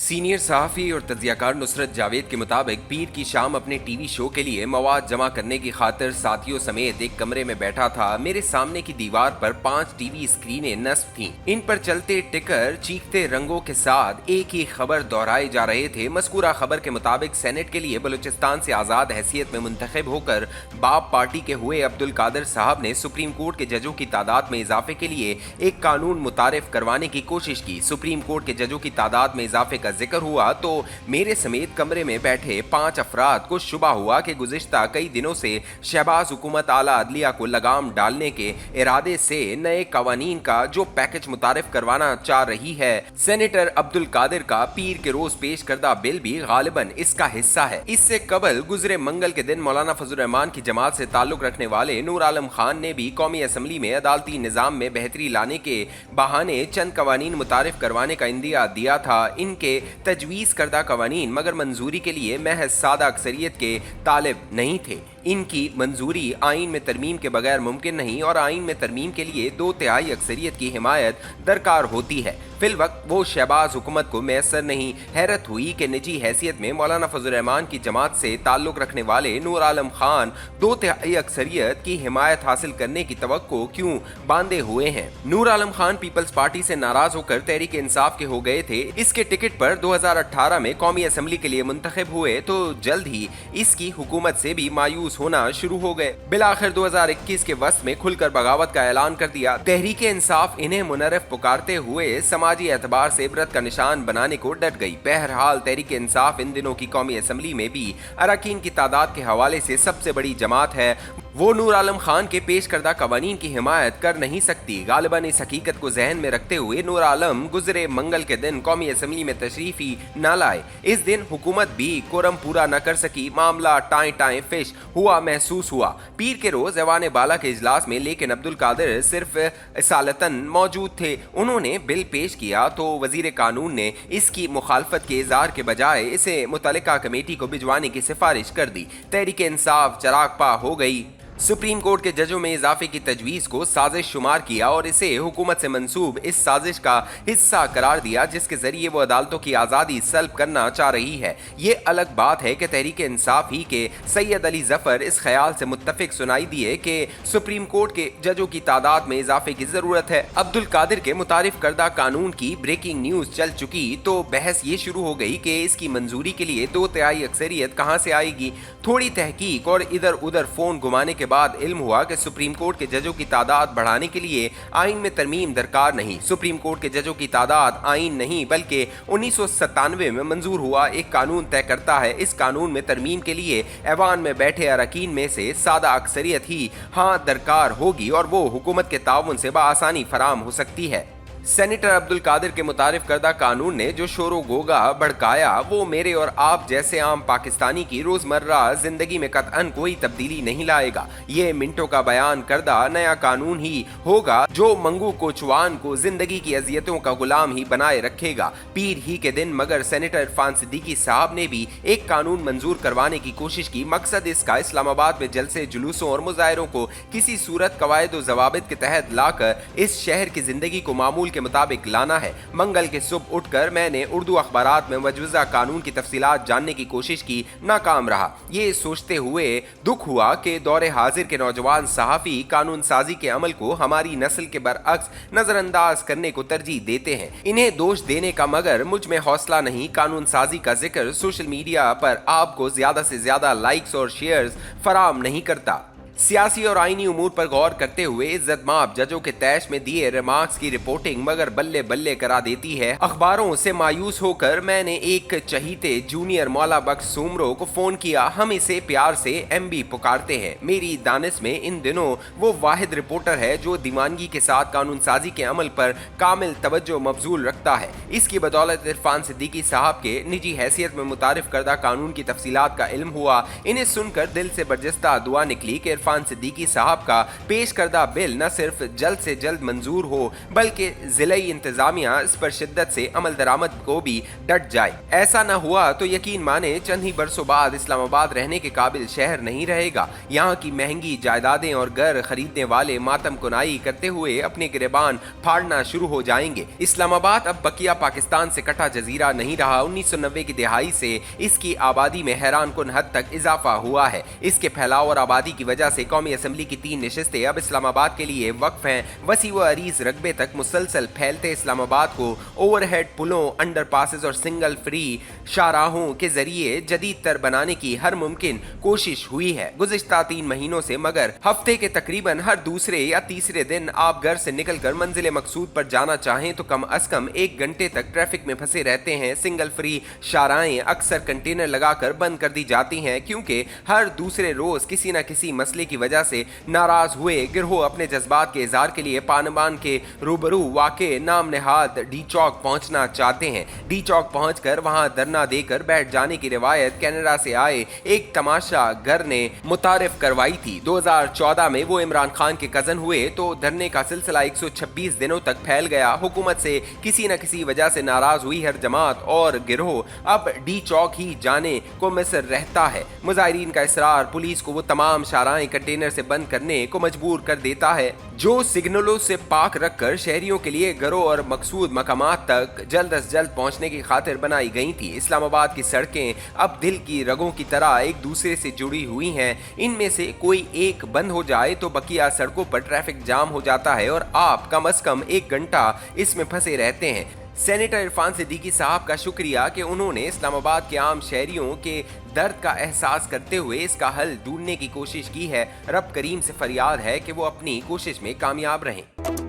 Senior सहाफ़ी और तज्ज़ियाकार नुसरत जावेद के मुताबिक पीर की शाम अपने टीवी शो के लिए मवाद जमा करने की खातिर साथियों समेत एक कमरे में बैठा था। मेरे सामने की दीवार पर 5 टीवी स्क्रीनें नस्ब थीं। इन पर चलते टिकर चीखते रंगों के साथ एक ही खबर दोहराए जा रहे थे। मज़कूरा खबर के मुताबिक सेनेट के लिए बलूचिस्तान से आज़ाद हैसियत में मुंतखब होकर बाप पार्टी के हुए अब्दुल कादिर साहब ने सुप्रीम कोर्ट के जजों की तादाद में इजाफे के लिए एक कानून मुतारिफ करवाने की कोशिश की। सुप्रीम कोर्ट के जजों की तादाद में इजाफे का जिक्र हुआ तो मेरे समेत कमरे में बैठे 5 अफराद को शुबा हुआ कि गुज़िश्ता कई दिनों से शहबाज हुकूमत आला अदलिया को लगाम डालने के इरादे से नए कवानीन का जो पैकेज मुतारिफ करवाना चाह रही है, सेनेटर अब्दुल कादिर का पीर के रोज पेश करदा बिल भी गालिबन इसका हिस्सा है। इससे कबल गुजरे मंगल के दिन मौलाना फजल रहमान की जमात से ताल्लुक रखने वाले नूर आलम खान ने भी कौमी असम्बली में अदालती निज़ाम में बेहतरी लाने के बहाने चंद कवानीन मुतारिफ करवाने का इंदिया दिया था। इनके तजवीज़ करदा कवानीन मगर मंजूरी के लिए महज सादा अक्सरियत के तालिब नहीं थे। इनकी मंजूरी आइन में तरमीम के बगैर मुमकिन नहीं और आइन में तरमीम के लिए 2/3 अक्सरियत की हिमायत दरकार होती है। फिल वक्त वो शहबाज हुकूमत को मैसर नहीं। हैरत हुई कि निजी हैसियत में मौलाना फजल रहमान की जमात से ताल्लुक रखने वाले नूर आलम खान 2/3 अक्सरियत की हिमायत हासिल करने की तवक्को क्यों बांधे हुए हैं। नूर आलम खान पीपल्स पार्टी से नाराज होकर तहरीक इंसाफ के हो गए थे। इसके टिकट पर 2018 में कौमी असम्बली के लिए मुंतखब हुए तो जल्द ही इसकी हुकूमत से भी मायूस होना शुरू हो गए। बिलाखिर 2021 के वस्त में खुलकर बगावत का ऐलान कर दिया। तहरीक इंसाफ इन्हें मुनरफ पुकारते हुए समाजी एतबार से इबरत का निशान बनाने को डट गई। बहरहाल तहरीक इंसाफ इन दिनों की कौमी असम्बली में भी अरकान की तादाद के हवाले से सबसे बड़ी जमात है। वो नूर आलम खान के पेश करदा कवानीन की हिमायत कर नहीं सकती। गालिबन इस हकीकत को जहन में रखते हुए नूर आलम गुजरे मंगल के दिन कौमी असम्बली में तशरीफ ही न लाए। इस दिन हुकूमत भी कोरम पूरा न कर सकी। मामला टाई टाई फिश हुआ महसूस हुआ। पीर के रोज ऐवान बाला के इजलास में लेकिन अब्दुल कादिर सिर्फ सालतन मौजूद थे। उन्होंने बिल पेश किया तो वजीर कानून ने इसकी मुखालफत के इज़हार के बजाय इसे मुतल्लिका कमेटी को भिजवाने की सिफारिश कर दी। तहरीक इंसाफ चराग पा हो गई। सुप्रीम कोर्ट के जजों में इजाफे की तजवीज़ को साजिश शुमार किया और इसे हुकूमत से मंसूब इस साजिश का हिस्सा करार दिया जिसके जरिए वो अदालतों की आज़ादी सल्ब करना चाह रही है। ये अलग बात है कि तहरीक इंसाफ ही के सैयद अली जफर इस ख्याल से मुत्तफिक सुनाई दिए कि सुप्रीम कोर्ट के जजों की तादाद में इजाफे की ज़रूरत है। अब्दुल कादिर के मुतारिफ करदा कानून की ब्रेकिंग न्यूज़ चल चुकी तो बहस ये शुरू हो गई कि इसकी मंजूरी के लिए 2/3 अक्सरियत कहाँ से आएगी। थोड़ी तहकीक और इधर उधर फ़ोन घुमाने के बाद इल्म हुआ कि सुप्रीम कोर्ट के जजों की तादाद बढ़ाने के लिए आइन में तरमीम दरकार नहीं। सुप्रीम कोर्ट के जजों की तादाद आइन नहीं बल्कि 1997 में मंजूर हुआ एक कानून तय करता है। इस कानून में तरमीम के लिए ऐवान में बैठे अरकान में से सादा अक्सरियत ही हाँ दरकार होगी और वो हुकूमत के ताउन से बआसानी फराम हो सकती है। सेनेटर अब्दुल कादिर के मुतारिफ करदा कानून ने जो शोरो गोगा भड़काया वो मेरे और आप जैसे आम पाकिस्तानी की रोजमर्रा जिंदगी में कतअन कोई तब्दीली नहीं लाएगा। ये मिनटों का बयान करदा नया कानून ही होगा जो मंगू कोचवान को जिंदगी की अजियतों का गुलाम ही बनाए रखेगा। पीर ही के दिन मगर सेनेटर इरफान सिद्दीकी साहब ने भी एक कानून मंजूर करवाने की कोशिश की। मकसद इसका इस्लामाबाद में जलसे जुलूसों और मुजाहिरों को किसी सूरत कवायद व जवाबित के तहत लाकर इस शहर की जिंदगी को मामूल के मुताबिक लाना है। मंगल के सुबह उठकर मैंने उर्दू अखबारात में मजवूजा कानून की तफसीलात जानने की कोशिश की, नाकाम रहा। ये सोचते हुए दुख हुआ कि दौरे हाजिर के नौजवान सहाफ़ी कानून साजी के अमल को हमारी नस्ल के बरअक्स नजरअंदाज करने को तरजीह देते हैं। इन्हें दोष देने का मगर मुझ में हौसला नहीं। कानून साजी का जिक्र सोशल मीडिया पर आपको ज्यादा से ज्यादा लाइक्स और शेयर्स फराम नहीं करता। सियासी और आईनी उमूर पर गौर करते हुए इज्जत माब जजों के तैश में दिए रिमार्क्स की रिपोर्टिंग मगर बल्ले बल्ले करा देती है। अखबारों से मायूस होकर मैंने एक चहीते जूनियर मौला बख्श सुमरो को फोन किया। हम इसे प्यार से MB पुकारते हैं। मेरी दानिश में इन दिनों वो वाहिद रिपोर्टर है जो दीवानगी के साथ कानून साजी के अमल पर कामिल तवज्जो मबजूल रखता है। इसकी बदौलत इरफान सिद्दीकी साहब के निजी हैसियत में मुतारिफ करदा कानून की तफसीलात का इल्म हुआ। इन्हें सुनकर दिल से बर्जस्ता दुआ निकली कि इरफान सिद्दीकी साहब का पेश करदा बिल न सिर्फ जल्द से जल्द मंजूर हो बल्कि जिले इंतजामिया इस पर शिद्दत से अमल दरामद को भी डट जाए। ऐसा न हुआ तो यकीन माने चंद ही बरसों बाद इस्लामाबाद रहने के काबिल शहर नहीं रहेगा। यहाँ की महंगी जायदादें और घर खरीदने वाले मातम कुनाई करते हुए अपने गिरेबान फाड़ना शुरू हो जाएंगे। इस्लामाबाद अब बकिया पाकिस्तान से कटा जजीरा नहीं रहा। 1990 की दिहाई से इसकी आबादी में हैरान कुन हद तक इजाफा हुआ है। इसके फैलाव और आबादी की वजह से कौमी असम्बली की 3 नशिस्तें अब इस्लामाबाद के लिए वक्फ हैं। वसी व अरीज रकबे तक मुसलसल फैलते इस्लामाबाद को ओवरहेड पुलों, अंडर पासेस और सिंगल फ्री शाहराहों के जरिए जदीद तर बनाने की हर मुमकिन कोशिश हुई है। गुज़िश्ता 3 महीनों से मगर हफ्ते के तकरीबन हर दूसरे या तीसरे दिन आप घर से निकलकर मंजिल मकसूद पर जाना चाहें तो कम अज कम 1 घंटे तक ट्रैफिक में फंसे रहते हैं। सिंगल फ्री शाहराहें अक्सर कंटेनर लगाकर बंद कर दी जाती हैं क्योंकि हर दूसरे रोज किसी न किसी मसले की वजह से नाराज हुए गिरोह अपने जज्बात के इजहार के लिए पानबान के रूबरू वाक़े नाम नेहाद डी चौक पहुंचना चाहते हैं। डी चौक पहुंचकर वहां धरना देकर बैठ जाने की रिवायत कनाडा से आए एक तमाशा घर ने मुतारिफ करवाई थी। 2014 में वो इमरान खान के कजन हुए तो धरने का सिलसिला 126 दिनों तक फैल गया। हुकूमत से किसी न किसी वजह से नाराज हुई हर जमात और गिरोह अब डी चौक ही जाने को मिसर रहता है। मुजाहिरीन का इसरार पुलिस को वो तमाम शाहराहें कंटेनर से बंद करने को मजबूर कर देता है जो सिग्नलों से पाक रखकर शहरियों के लिए घरों और मकसूद मकामात तक जल्द अज जल्द पहुंचने की खातिर बनाई गई थी। इस्लामाबाद की सड़कें अब दिल की रगों की तरह एक दूसरे से जुड़ी हुई हैं। इनमें से कोई एक बंद हो जाए तो बकिया सड़कों पर ट्रैफिक जाम हो जाता है और आप कम अज कम 1 घंटा इसमें फंसे रहते हैं। सेनेटर इरफान सिद्दीकी साहब का शुक्रिया कि उन्होंने इस्लामाबाद के आम शहरियों के दर्द का एहसास करते हुए इसका हल ढूंढने की कोशिश की है। रब करीम से फरियाद है कि वो अपनी कोशिश में कामयाब रहें।